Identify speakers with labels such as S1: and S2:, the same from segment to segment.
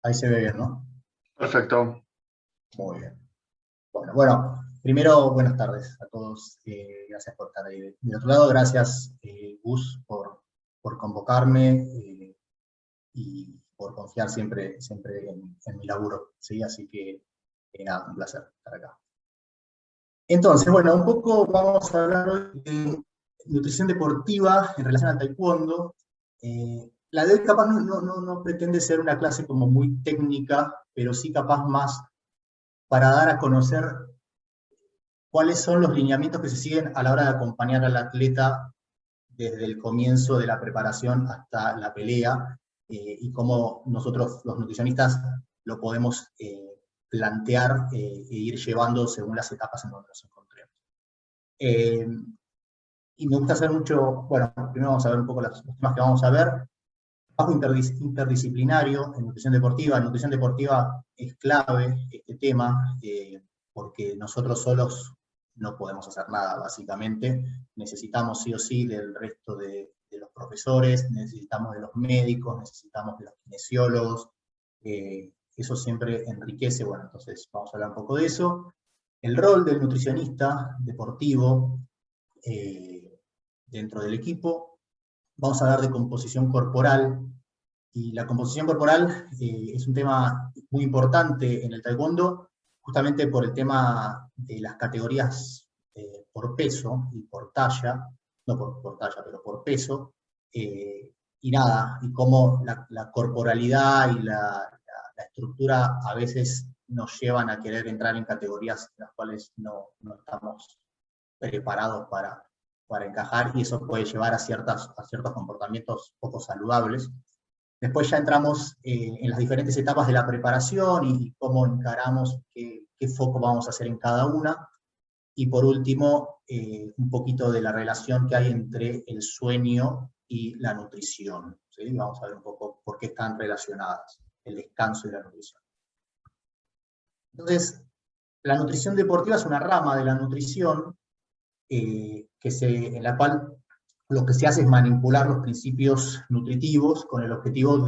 S1: Ahí se ve bien, ¿no?
S2: Perfecto.
S1: Muy bien. Bueno, primero, buenas tardes a todos. Gracias por estar ahí del otro lado. Gracias, Gus, por convocarme y por confiar siempre en mi laburo, ¿sí? Así que, nada, un placer estar acá. Entonces, bueno, un poco vamos a hablar hoy de nutrición deportiva en relación al taekwondo. La de hoy capaz no pretende ser una clase como muy técnica, pero sí capaz más para dar a conocer cuáles son los lineamientos que se siguen a la hora de acompañar al atleta desde el comienzo de la preparación hasta la pelea, y cómo nosotros los nutricionistas lo podemos plantear e ir llevando según las etapas en donde nos encontremos. Y me gusta hacer mucho, bueno, primero vamos a ver un poco los temas que vamos a ver. Trabajo interdisciplinario en nutrición deportiva. En nutrición deportiva es clave este tema, porque nosotros solos no podemos hacer nada, básicamente. Necesitamos sí o sí del resto de los profesores, necesitamos de los médicos, necesitamos de los kinesiólogos. Eso siempre enriquece. Bueno, entonces vamos a hablar un poco de eso. El rol del nutricionista deportivo dentro del equipo. Vamos a hablar de composición corporal, y la composición corporal es un tema muy importante en el taekwondo, justamente por el tema de las categorías por peso y por talla, no por talla, pero por peso, y nada, y cómo la corporalidad y la estructura a veces nos llevan a querer entrar en categorías en las cuales no estamos preparados para encajar, y eso puede llevar a ciertos comportamientos poco saludables. Después ya entramos en las diferentes etapas de la preparación y cómo encaramos qué foco vamos a hacer en cada una. Y por último, un poquito de la relación que hay entre el sueño y la nutrición, ¿sí? Vamos a ver un poco por qué están relacionadas, el descanso y la nutrición. Entonces, la nutrición deportiva es una rama de la nutrición en la cual lo que se hace es manipular los principios nutritivos con el objetivo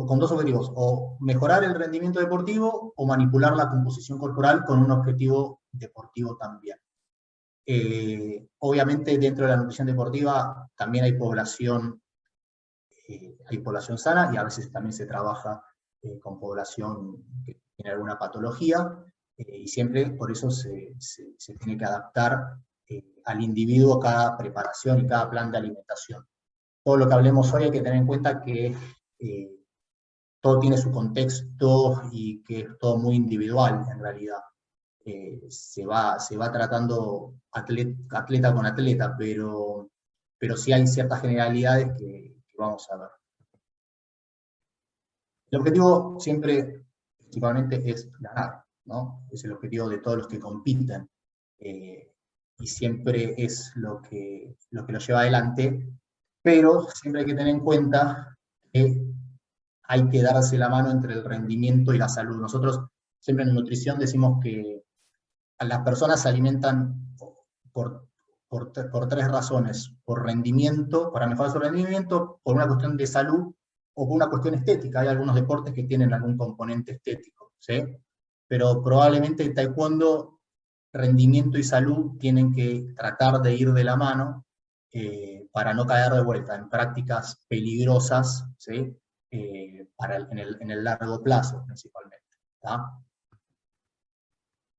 S1: con dos objetivos: o mejorar el rendimiento deportivo o manipular la composición corporal con un objetivo deportivo también. Obviamente dentro de la nutrición deportiva también hay población sana, y a veces también se trabaja con población que tiene alguna patología, y siempre por eso se tiene que adaptar al individuo cada preparación y cada plan de alimentación. Todo lo que hablemos hoy hay que tener en cuenta que todo tiene su contexto y que es todo muy individual en realidad. Se va tratando atleta con atleta, pero sí hay ciertas generalidades que vamos a ver. El objetivo siempre, principalmente, es ganar, ¿no? Es el objetivo de todos los que compiten, y siempre es lo que lo lleva adelante, pero siempre hay que tener en cuenta que hay que darse la mano entre el rendimiento y la salud. Nosotros siempre en nutrición decimos que las personas se alimentan por tres razones: por rendimiento, para mejorar su rendimiento, por una cuestión de salud o por una cuestión estética. Hay algunos deportes que tienen algún componente estético, ¿sí? Pero probablemente el taekwondo, rendimiento y salud tienen que tratar de ir de la mano, para no caer de vuelta en prácticas peligrosas, ¿sí? En el largo plazo, principalmente, ¿tá?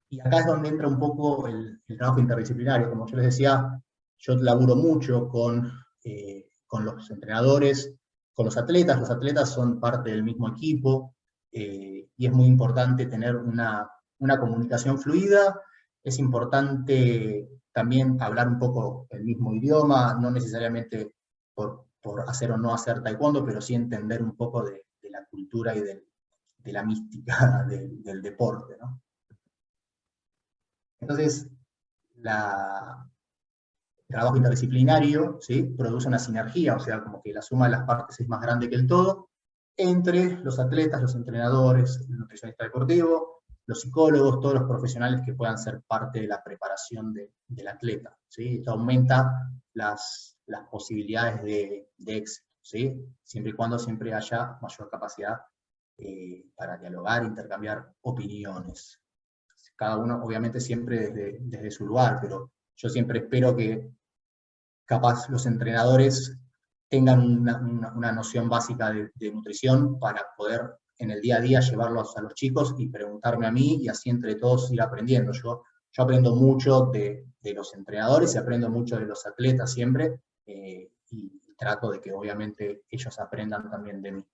S1: Y acá es donde entra un poco el trabajo interdisciplinario. Como yo les decía, yo laburo mucho con los entrenadores, con los atletas. Los atletas son parte del mismo equipo, y es muy importante tener una comunicación fluida. Es importante también hablar un poco el mismo idioma, no necesariamente por hacer o no hacer taekwondo, pero sí entender un poco de la cultura y de la mística del deporte, ¿no? Entonces, el trabajo interdisciplinario, ¿sí?, produce una sinergia, o sea, como que la suma de las partes es más grande que el todo, entre los atletas, los entrenadores, el nutricionista deportivo, los psicólogos, todos los profesionales que puedan ser parte de la preparación del atleta, ¿sí? Esto aumenta las posibilidades de éxito, ¿sí? Siempre y cuando siempre haya mayor capacidad para dialogar, intercambiar opiniones. Cada uno, obviamente, siempre desde su lugar, pero yo siempre espero que capaz los entrenadores tengan una noción básica de nutrición para poder en el día a día llevarlos a los chicos y preguntarme a mí, y así entre todos ir aprendiendo. Yo aprendo mucho de los entrenadores y aprendo mucho de los atletas siempre, y trato de que obviamente ellos aprendan también de mí.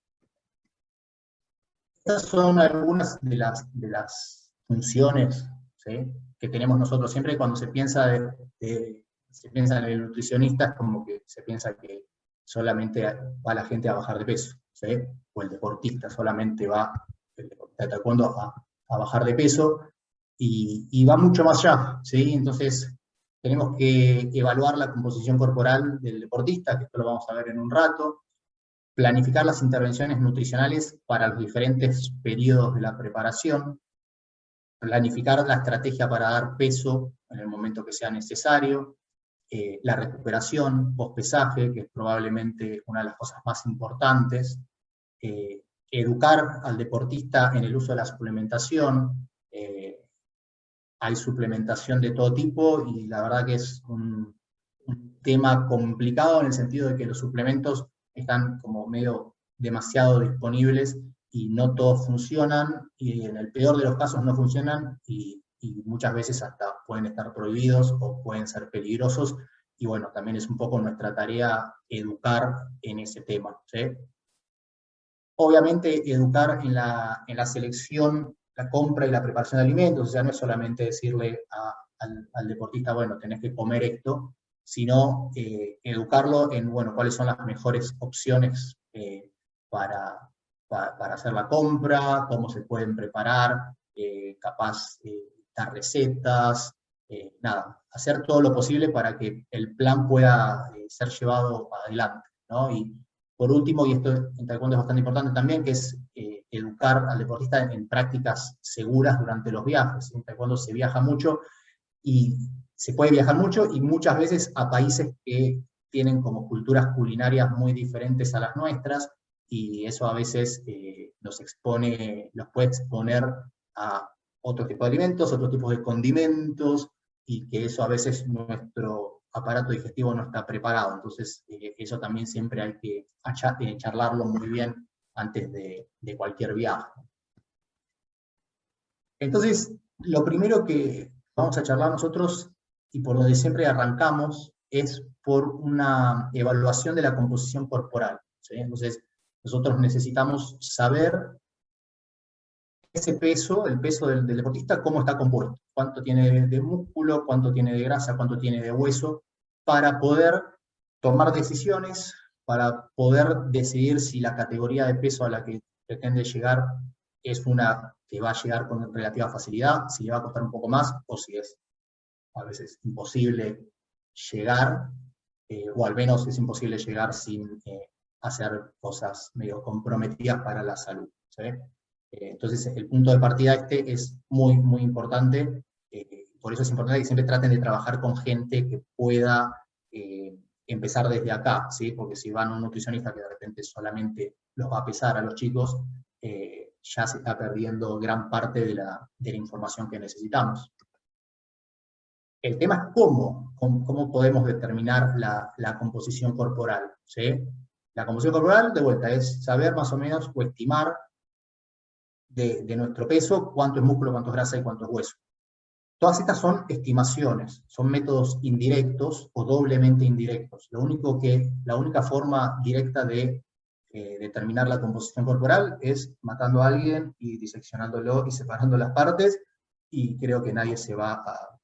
S1: Estas son algunas de las funciones, ¿sí?, que tenemos nosotros. Siempre cuando se piensa se piensa en el nutricionista, es como que se piensa que solamente va la gente a bajar de peso, ¿sí?, o el deportista solamente va, el deportista de taekwondo, a bajar de peso, y va mucho más allá, ¿sí? Entonces tenemos que evaluar la composición corporal del deportista, que esto lo vamos a ver en un rato, planificar las intervenciones nutricionales para los diferentes periodos de la preparación, planificar la estrategia para dar peso en el momento que sea necesario, la recuperación post-pesaje, que es probablemente una de las cosas más importantes, educar al deportista en el uso de la suplementación. Hay suplementación de todo tipo, y la verdad que es un tema complicado en el sentido de que los suplementos están como medio demasiado disponibles y no todos funcionan, y en el peor de los casos no funcionan, y muchas veces hasta pueden estar prohibidos o pueden ser peligrosos, y bueno, también es un poco nuestra tarea educar en ese tema, ¿sí? Obviamente educar en la selección, la compra y la preparación de alimentos. O sea, no es solamente decirle al deportista, bueno, tenés que comer esto, sino educarlo en, bueno, cuáles son las mejores opciones para hacer la compra, cómo se pueden preparar, capaz dar recetas, nada, hacer todo lo posible para que el plan pueda ser llevado adelante, ¿no? Y por último, y esto en taekwondo es bastante importante también, que es educar al deportista en prácticas seguras durante los viajes. En taekwondo se viaja mucho, y se puede viajar mucho, y muchas veces a países que tienen como culturas culinarias muy diferentes a las nuestras, y eso a veces los puede exponer a otro tipo de alimentos, otro tipo de condimentos, y que eso a veces nuestro aparato digestivo no está preparado. Entonces eso también siempre hay que charlarlo muy bien antes de cualquier viaje. Entonces, lo primero que vamos a charlar nosotros, y por donde siempre arrancamos, es por una evaluación de la composición corporal, ¿sí? Entonces, nosotros necesitamos saber ese peso, el peso del deportista, cómo está compuesto, cuánto tiene de músculo, cuánto tiene de grasa, cuánto tiene de hueso, para poder tomar decisiones, para poder decidir si la categoría de peso a la que pretende llegar es una que va a llegar con relativa facilidad, si le va a costar un poco más, o si es a veces imposible llegar, o al menos es imposible llegar sin hacer cosas medio comprometidas para la salud, ¿sí? Entonces el punto de partida es muy, muy importante, por eso es importante que siempre traten de trabajar con gente que pueda empezar desde acá, ¿sí? Porque si van a un nutricionista que de repente solamente los va a pesar a los chicos, ya se está perdiendo gran parte de la información que necesitamos. El tema es cómo podemos determinar la composición corporal, ¿sí? La composición corporal, de vuelta, es saber más o menos o estimar de nuestro peso cuánto es músculo, cuánto es grasa y cuánto es hueso. Todas estas son estimaciones, son métodos indirectos o doblemente indirectos. La única forma directa de determinar la composición corporal es matando a alguien y diseccionándolo y separando las partes, y creo que nadie se va a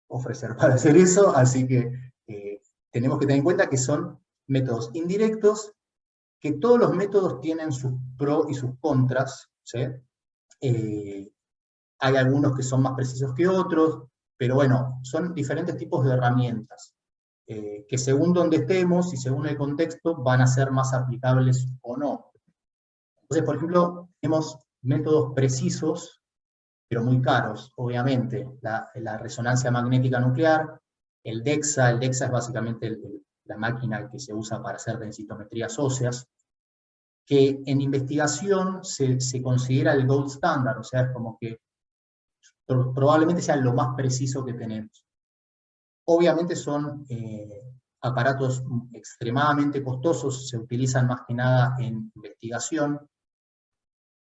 S1: ofrecer para hacer eso, así que tenemos que tener en cuenta que son métodos indirectos, que todos los métodos tienen sus pros y sus contras, ¿sí? Hay algunos que son más precisos que otros, pero bueno, son diferentes tipos de herramientas, que según donde estemos y según el contexto van a ser más aplicables o no. Entonces, por ejemplo, tenemos métodos precisos, pero muy caros, obviamente. La resonancia magnética nuclear, el DEXA es básicamente la máquina que se usa para hacer densitometrías óseas. que en investigación se considera el gold standard, o sea, es como que probablemente sea lo más preciso que tenemos. Obviamente son aparatos extremadamente costosos, se utilizan más que nada en investigación.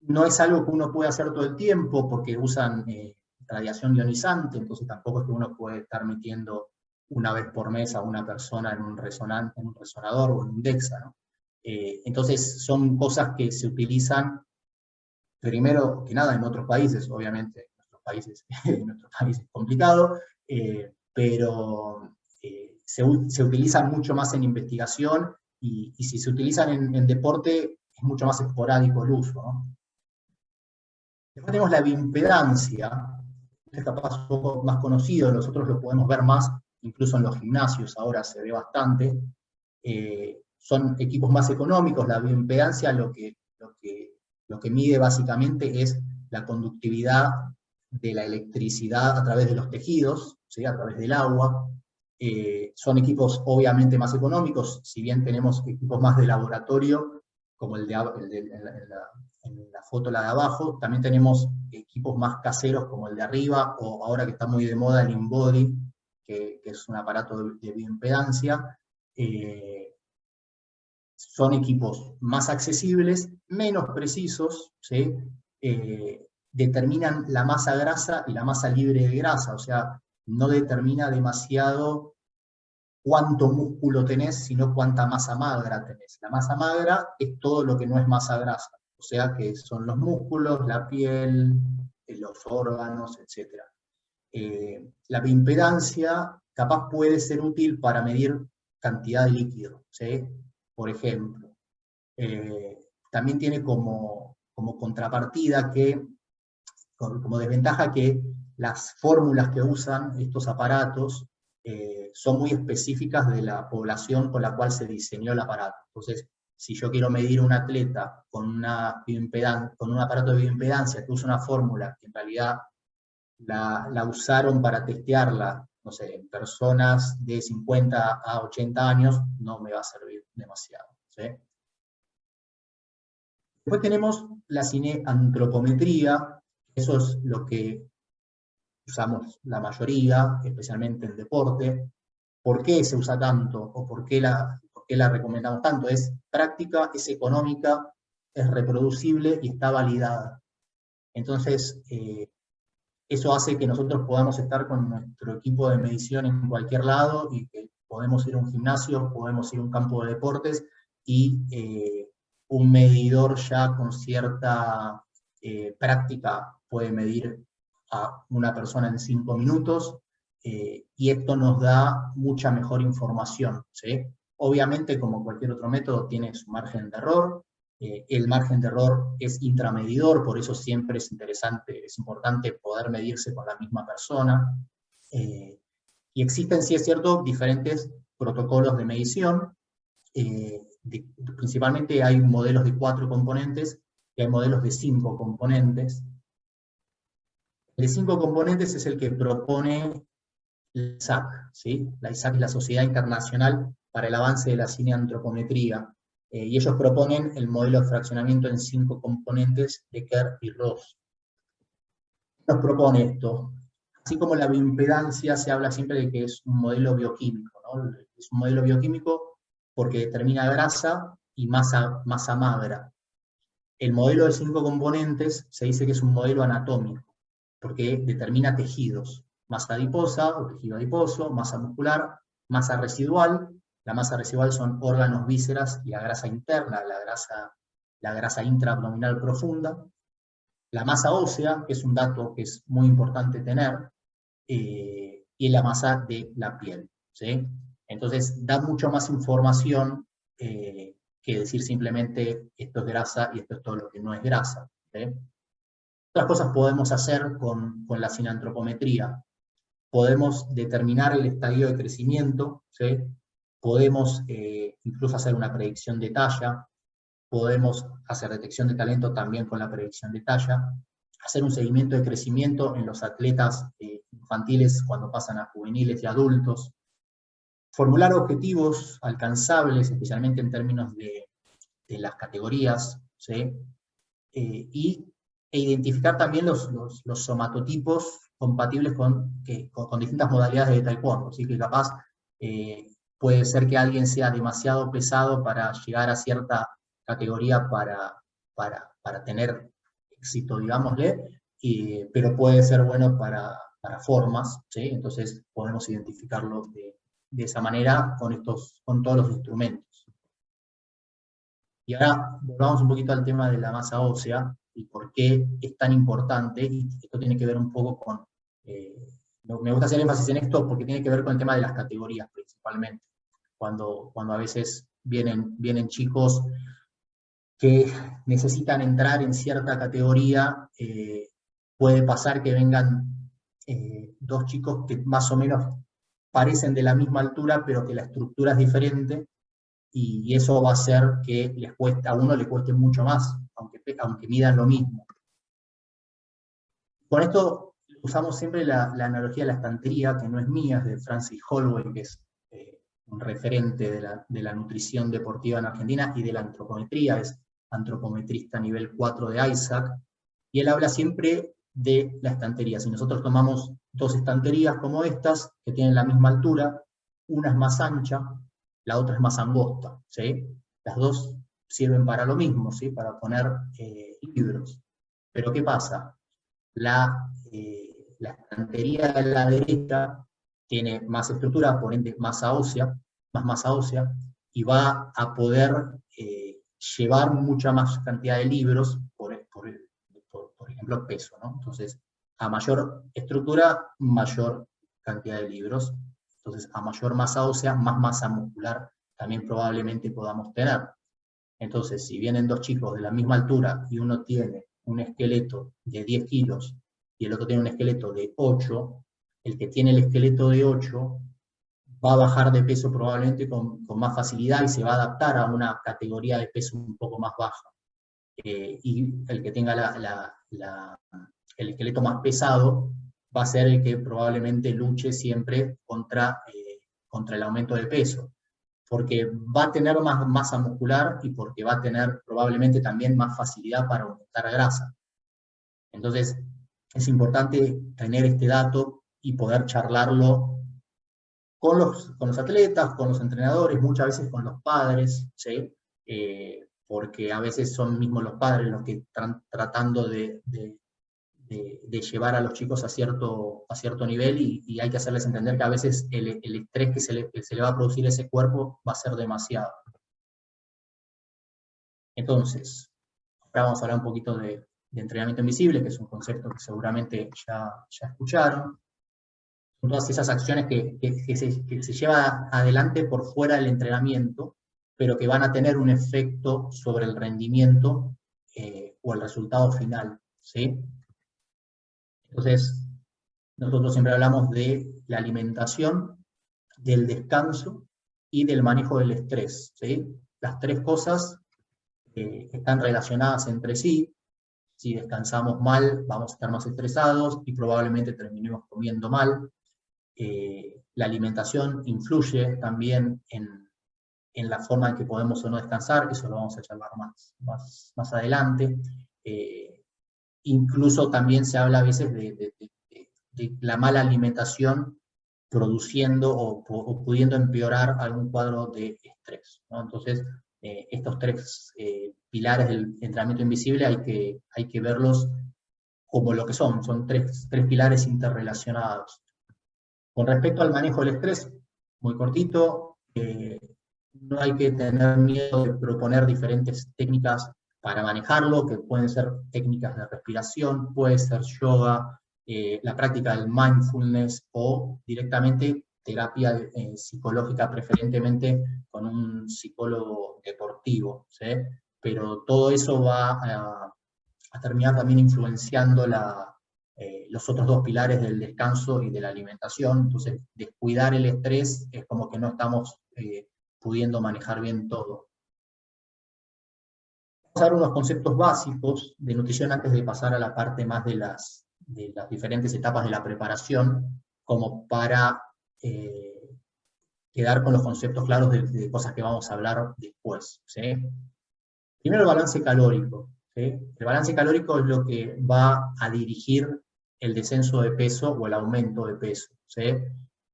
S1: No es algo que uno puede hacer todo el tiempo porque usan radiación ionizante, entonces tampoco es que uno puede estar metiendo una vez por mes a una persona en un resonador o en un DEXA, ¿no? Entonces son cosas que se utilizan primero que nada en otros países, obviamente en nuestros países es complicado, pero se utilizan mucho más en investigación y si se utilizan en deporte es mucho más esporádico el uso, ¿no? Después tenemos la bioimpedancia, es capaz un poco más conocido, nosotros lo podemos ver más, incluso en los gimnasios ahora se ve bastante. Son equipos más económicos, la bioimpedancia lo que mide básicamente es la conductividad de la electricidad a través de los tejidos, ¿sí? A través del agua. Son equipos obviamente más económicos, si bien tenemos equipos más de laboratorio, como en la foto la de abajo, también tenemos equipos más caseros como el de arriba, o ahora que está muy de moda el InBody, que es un aparato de bioimpedancia. Son equipos más accesibles, menos precisos, ¿sí? Determinan la masa grasa y la masa libre de grasa, o sea, no determina demasiado cuánto músculo tenés, sino cuánta masa magra tenés. La masa magra es todo lo que no es masa grasa, o sea que son los músculos, la piel, los órganos, etc. La bioimpedancia capaz puede ser útil para medir cantidad de líquido, ¿sí? Por ejemplo. También tiene como contrapartida como desventaja que las fórmulas que usan estos aparatos son muy específicas de la población con la cual se diseñó el aparato. Entonces, si yo quiero medir un atleta con un aparato de bioimpedancia que usa una fórmula que en realidad la usaron para testearla, no sé, en personas de 50 a 80 años, no me va a servir demasiado, ¿sí? Después tenemos la cineantropometría, eso es lo que usamos la mayoría, especialmente en deporte. ¿Por qué se usa tanto o por qué la recomendamos tanto? Es práctica, es económica, es reproducible y está validada. Entonces, eso hace que nosotros podamos estar con nuestro equipo de medición en cualquier lado y que podemos ir a un gimnasio, podemos ir a un campo de deportes y un medidor ya con cierta práctica puede medir a una persona en 5 minutos y esto nos da mucha mejor información, ¿sí? Obviamente, como cualquier otro método, tiene su margen de error. El margen de error es intramedidor, por eso siempre es importante poder medirse con la misma persona. Y existen, sí es cierto, diferentes protocolos de medición. Principalmente hay modelos de 4 componentes y hay modelos de 5 componentes. El de 5 componentes es el que propone la ISAC, ¿sí? La ISAC es la Sociedad Internacional para el Avance de la Cineantropometría. Y ellos proponen el modelo de fraccionamiento en 5 componentes de Kerr y Ross. Nos propone esto. Así como la bioimpedancia se habla siempre de que es un modelo bioquímico, ¿no? Es un modelo bioquímico porque determina grasa y masa magra. El modelo de 5 componentes se dice que es un modelo anatómico, porque determina tejidos, masa adiposa o tejido adiposo, masa muscular, masa residual. La masa residual son órganos, vísceras y la grasa interna, la grasa intraabdominal profunda. La masa ósea, que es un dato que es muy importante tener, y la masa de la piel, ¿sí? Entonces da mucho más información que decir simplemente esto es grasa y esto es todo lo que no es grasa, ¿sí? Otras cosas podemos hacer con la cineantropometría. Podemos determinar el estadio de crecimiento, ¿sí? Podemos incluso hacer una predicción de talla, podemos hacer detección de talento también con la predicción de talla, hacer un seguimiento de crecimiento en los atletas infantiles cuando pasan a juveniles y adultos, formular objetivos alcanzables, especialmente en términos de las categorías, ¿sí? E identificar también los somatotipos compatibles con distintas modalidades de taekwondo, ¿sí? Que capaz puede ser que alguien sea demasiado pesado para llegar a cierta categoría para tener éxito, digámosle, pero puede ser bueno para formas, ¿sí? Entonces podemos identificarlo de esa manera con todos los instrumentos. Y ahora volvamos un poquito al tema de la masa ósea y por qué es tan importante, y esto tiene que ver un poco con, me gusta hacer énfasis en esto porque tiene que ver con el tema de las categorías principalmente, cuando a veces vienen chicos que necesitan entrar en cierta categoría, puede pasar que vengan dos chicos que más o menos parecen de la misma altura, pero que la estructura es diferente, y eso va a hacer que a uno le cueste mucho más, aunque midan lo mismo. Con esto usamos siempre la analogía de la estantería, que no es mía, es de Francis Holloway, que es un referente de la nutrición deportiva en Argentina y de la antropometría, es antropometrista nivel 4 de Isaac, y él habla siempre de la estantería. Si nosotros tomamos dos estanterías como estas, que tienen la misma altura, una es más ancha, la otra es más angosta, ¿sí? Las dos sirven para lo mismo, ¿sí? Para poner libros. Pero ¿qué pasa? La estantería de la derecha tiene más estructura, por ende masa ósea, más masa ósea, y va a poder llevar mucha más cantidad de libros, por ejemplo, peso, ¿no? Entonces, a mayor estructura, mayor cantidad de libros. Entonces, a mayor masa ósea, más masa muscular también probablemente podamos tener. Entonces, si vienen dos chicos de la misma altura y uno tiene un esqueleto de 10 kilos y el otro tiene un esqueleto de 8, el que tiene el esqueleto de 8 va a bajar de peso probablemente con más facilidad y se va a adaptar a una categoría de peso un poco más baja. Y el que tenga el esqueleto más pesado va a ser el que probablemente luche siempre contra el aumento de peso, porque va a tener más masa muscular y porque va a tener probablemente también más facilidad para aumentar grasa. Entonces, es importante tener este dato y poder charlarlo con los atletas, con los entrenadores, muchas veces con los padres, ¿sí? Porque a veces son mismos los padres los que están tratando de llevar a los chicos a cierto nivel, y hay que hacerles entender que a veces el estrés que se le va a producir a ese cuerpo va a ser demasiado. Entonces, ahora vamos a hablar un poquito de entrenamiento invisible, que es un concepto que seguramente ya escucharon. Son todas esas acciones que se llevan adelante por fuera del entrenamiento, pero que van a tener un efecto sobre el rendimiento o el resultado final, ¿sí? Entonces, nosotros siempre hablamos de la alimentación, del descanso y del manejo del estrés, ¿sí? Las tres cosas están relacionadas entre sí. Si descansamos mal, vamos a estar más estresados y probablemente terminemos comiendo mal. La alimentación influye también en la forma en que podemos o no descansar, eso lo vamos a charlar más adelante. Incluso también se habla a veces de la mala alimentación produciendo o pudiendo empeorar algún cuadro de estrés, ¿no? Entonces, estos tres pilares del entrenamiento invisible hay que verlos como lo que son tres pilares interrelacionados. Con respecto al manejo del estrés, muy cortito, no hay que tener miedo de proponer diferentes técnicas para manejarlo, que pueden ser técnicas de respiración, puede ser yoga, la práctica del mindfulness o directamente terapia psicológica, preferentemente con un psicólogo deportivo, ¿sí? Pero todo eso va a terminar también influenciando los otros dos pilares del descanso y de la alimentación. Entonces, descuidar el estrés es como que no estamos pudiendo manejar bien todo. Vamos a dar unos conceptos básicos de nutrición antes de pasar a la parte más de las diferentes etapas de la preparación, como para quedar con los conceptos claros de cosas que vamos a hablar después, ¿sí? Primero el balance calórico, ¿sí? El balance calórico es lo que va a dirigir el descenso de peso o el aumento de peso, ¿sí?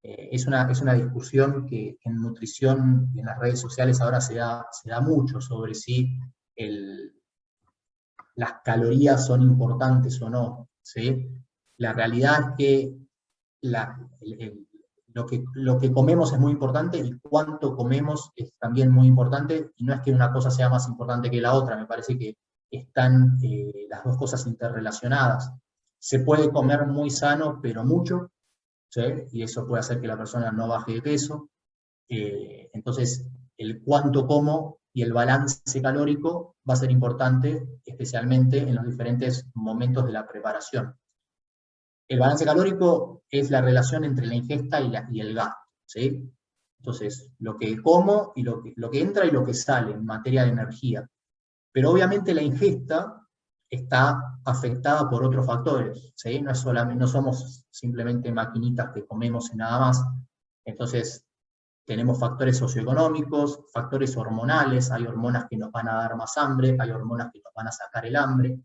S1: Es una discusión que en nutrición y en las redes sociales ahora se da mucho sobre si las calorías son importantes o no, ¿sí? La realidad es que, lo que comemos es muy importante y cuánto comemos es también muy importante, y no es que una cosa sea más importante que la otra, me parece que están las dos cosas interrelacionadas. Se puede comer muy sano, pero mucho, ¿sí? Y eso puede hacer que la persona no baje de peso. Entonces, el cuánto como y el balance calórico va a ser importante, especialmente en los diferentes momentos de la preparación. El balance calórico es la relación entre la ingesta y el gasto, ¿sí? Entonces, lo que como y lo que entra y lo que sale en materia de energía. Pero obviamente la ingesta está afectada por otros factores, ¿sí? No somos simplemente maquinitas que comemos y nada más. Entonces, tenemos factores socioeconómicos, factores hormonales, hay hormonas que nos van a dar más hambre, hay hormonas que nos van a sacar el hambre,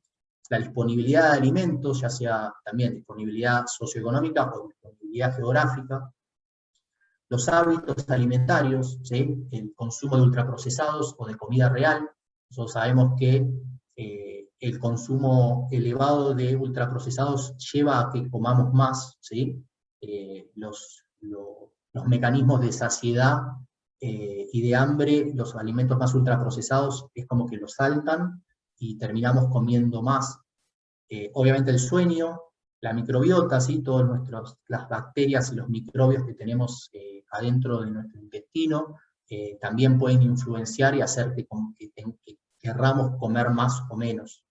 S1: la disponibilidad de alimentos, ya sea también disponibilidad socioeconómica o disponibilidad geográfica, los hábitos alimentarios, ¿sí? El consumo de ultraprocesados o de comida real. Nosotros sabemos que el consumo elevado de ultraprocesados lleva a que comamos más, ¿sí? Los mecanismos de saciedad y de hambre, los alimentos más ultraprocesados, es como que los saltan y terminamos comiendo más. Obviamente el sueño, la microbiota, ¿sí? Todas las bacterias y los microbios que tenemos adentro de nuestro intestino, también pueden influenciar y hacer que querramos comer más o menos.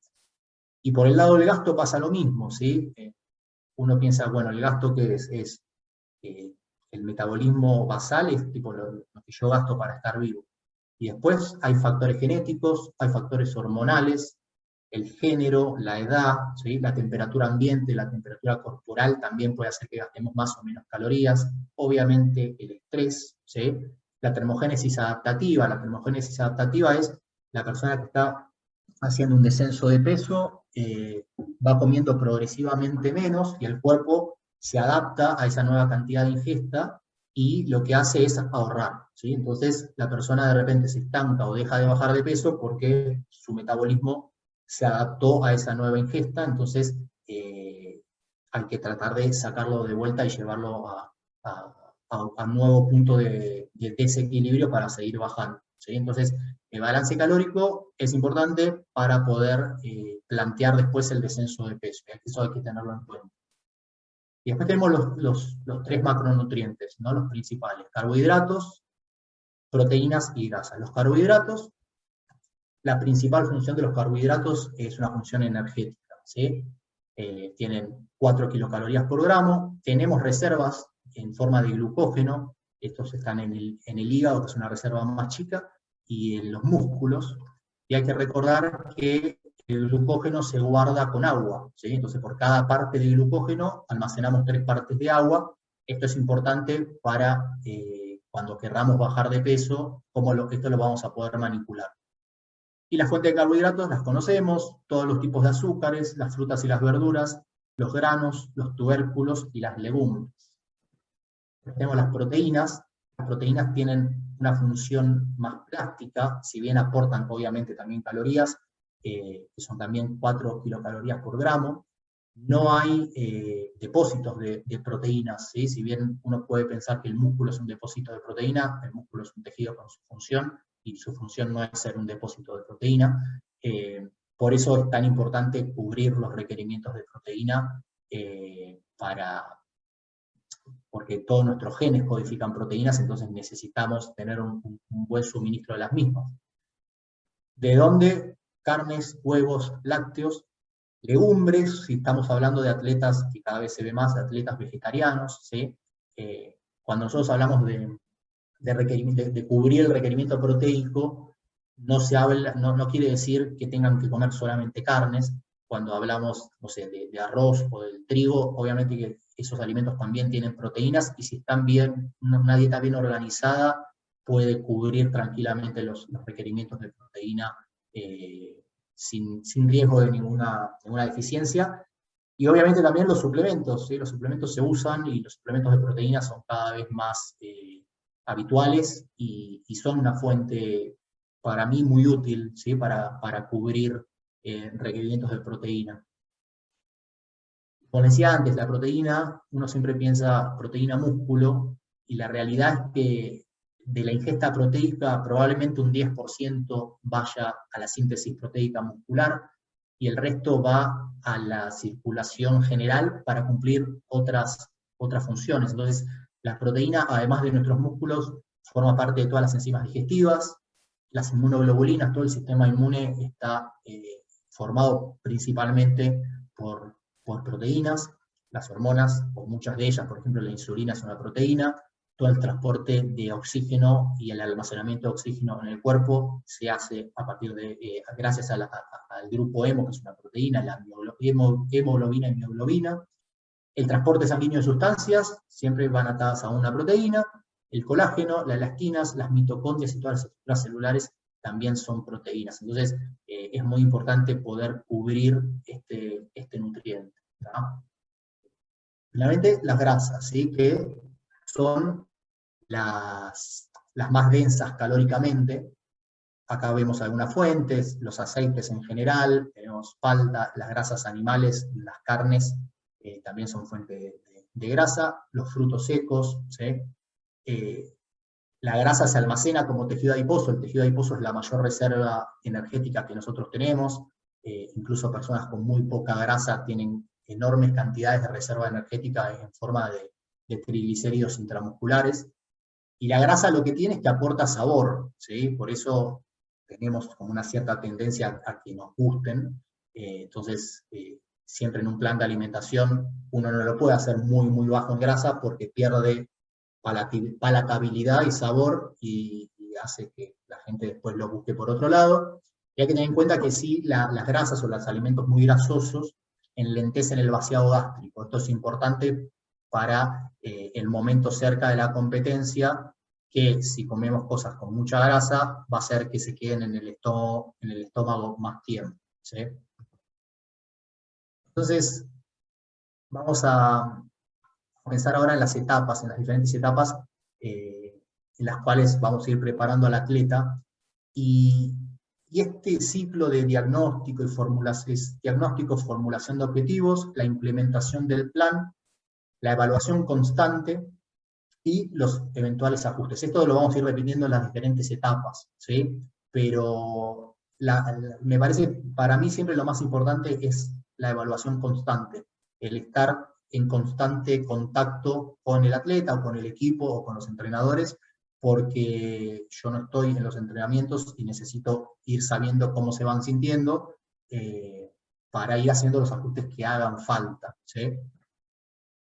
S1: Y por el lado del gasto pasa lo mismo, ¿sí? Uno piensa, bueno, el gasto que es el metabolismo basal, es tipo lo que yo gasto para estar vivo. Y después hay factores genéticos, hay factores hormonales, el género, la edad, ¿sí? La temperatura ambiente, la temperatura corporal también puede hacer que gastemos más o menos calorías. Obviamente el estrés, ¿sí? La termogénesis adaptativa. La termogénesis adaptativa es la persona que está haciendo un descenso de peso, va comiendo progresivamente menos y el cuerpo se adapta a esa nueva cantidad de ingesta y lo que hace es ahorrar, ¿sí? Entonces la persona de repente se estanca o deja de bajar de peso porque su metabolismo se adaptó a esa nueva ingesta, entonces hay que tratar de sacarlo de vuelta y llevarlo a un nuevo punto de desequilibrio para seguir bajando, ¿sí? Entonces, el balance calórico es importante para poder plantear después el descenso de peso, eso hay que tenerlo en cuenta. Y después tenemos los tres macronutrientes, ¿no? Los principales: carbohidratos, proteínas y grasas. Los carbohidratos, la principal función de los carbohidratos es una función energética, ¿sí? Tienen 4 kilocalorías por gramo, tenemos reservas en forma de glucógeno, estos están en el hígado, que es una reserva más chica, y en los músculos, y hay que recordar que el glucógeno se guarda con agua, ¿sí? Entonces por cada parte de glucógeno almacenamos 3 partes de agua. Esto es importante para cuando querramos bajar de peso, esto lo vamos a poder manipular. Y las fuentes de carbohidratos las conocemos, todos los tipos de azúcares, las frutas y las verduras, los granos, los tubérculos y las legumbres. Tenemos las proteínas tienen una función más plástica, si bien aportan obviamente también calorías, que son también 4 kilocalorías por gramo. No hay depósitos de proteínas, ¿sí? Si bien uno puede pensar que el músculo es un depósito de proteína, el músculo es un tejido con su función, y su función no es ser un depósito de proteína. Por eso es tan importante cubrir los requerimientos de proteína, porque todos nuestros genes codifican proteínas, entonces necesitamos tener un buen suministro de las mismas. ¿De dónde? Carnes, huevos, lácteos, legumbres, si estamos hablando de atletas, que cada vez se ve más, de atletas vegetarianos, ¿sí? Cuando nosotros hablamos de cubrir el requerimiento proteico, no quiere decir que tengan que comer solamente carnes. Cuando hablamos, no sé, de arroz o del trigo, obviamente que esos alimentos también tienen proteínas, y si están bien, una dieta bien organizada puede cubrir tranquilamente los requerimientos de proteína sin riesgo de ninguna deficiencia. Y obviamente también los suplementos, ¿sí? Los suplementos se usan y los suplementos de proteína son cada vez más habituales y son una fuente para mí muy útil, ¿sí? para cubrir requerimientos de proteína. Como decía antes, la proteína, uno siempre piensa proteína músculo, y la realidad es que de la ingesta proteica probablemente un 10% vaya a la síntesis proteica muscular, y el resto va a la circulación general para cumplir otras funciones. Entonces, la proteína, además de nuestros músculos, forma parte de todas las enzimas digestivas, las inmunoglobulinas, todo el sistema inmune está formado principalmente por proteínas, las hormonas, o muchas de ellas, por ejemplo la insulina es una proteína, todo el transporte de oxígeno y el almacenamiento de oxígeno en el cuerpo se hace a partir de, gracias al grupo hemo, que es una proteína, la hemoglobina y mioglobina. El transporte sanguíneo de sustancias siempre van atadas a una proteína. El colágeno, las elasquinas, las mitocondrias y todas las estructuras celulares también son proteínas. Entonces, es muy importante poder cubrir este nutriente, ¿tá? Finalmente, las grasas, ¿sí? Que son las más densas calóricamente. Acá vemos algunas fuentes, los aceites en general, tenemos palta, las grasas animales, las carnes también son fuente de grasa, los frutos secos, ¿sí? La grasa se almacena como tejido adiposo, el tejido adiposo es la mayor reserva energética que nosotros tenemos, incluso personas con muy poca grasa tienen enormes cantidades de reserva energética en forma de triglicéridos intramusculares, y la grasa lo que tiene es que aporta sabor, ¿sí? Por eso tenemos como una cierta tendencia a que nos gusten, entonces siempre en un plan de alimentación uno no lo puede hacer muy bajo en grasa porque pierde palatabilidad y sabor y hace que la gente después lo busque por otro lado. Y hay que tener en cuenta que sí, las grasas o los alimentos muy grasosos enlentecen el vaciado gástrico. Esto es importante para el momento cerca de la competencia, que si comemos cosas con mucha grasa, va a hacer que se queden en el estómago más tiempo, ¿sí? Entonces, vamos a pensar ahora en las etapas, en las diferentes etapas en las cuales vamos a ir preparando al atleta, y este ciclo de diagnóstico, formulación de objetivos, la implementación del plan, la evaluación constante y los eventuales ajustes. Esto lo vamos a ir repitiendo en las diferentes etapas, ¿sí? Pero me parece, para mí siempre lo más importante es la evaluación constante, el estar en constante contacto con el atleta, o con el equipo, o con los entrenadores, porque yo no estoy en los entrenamientos y necesito ir sabiendo cómo se van sintiendo para ir haciendo los ajustes que hagan falta, ¿sí?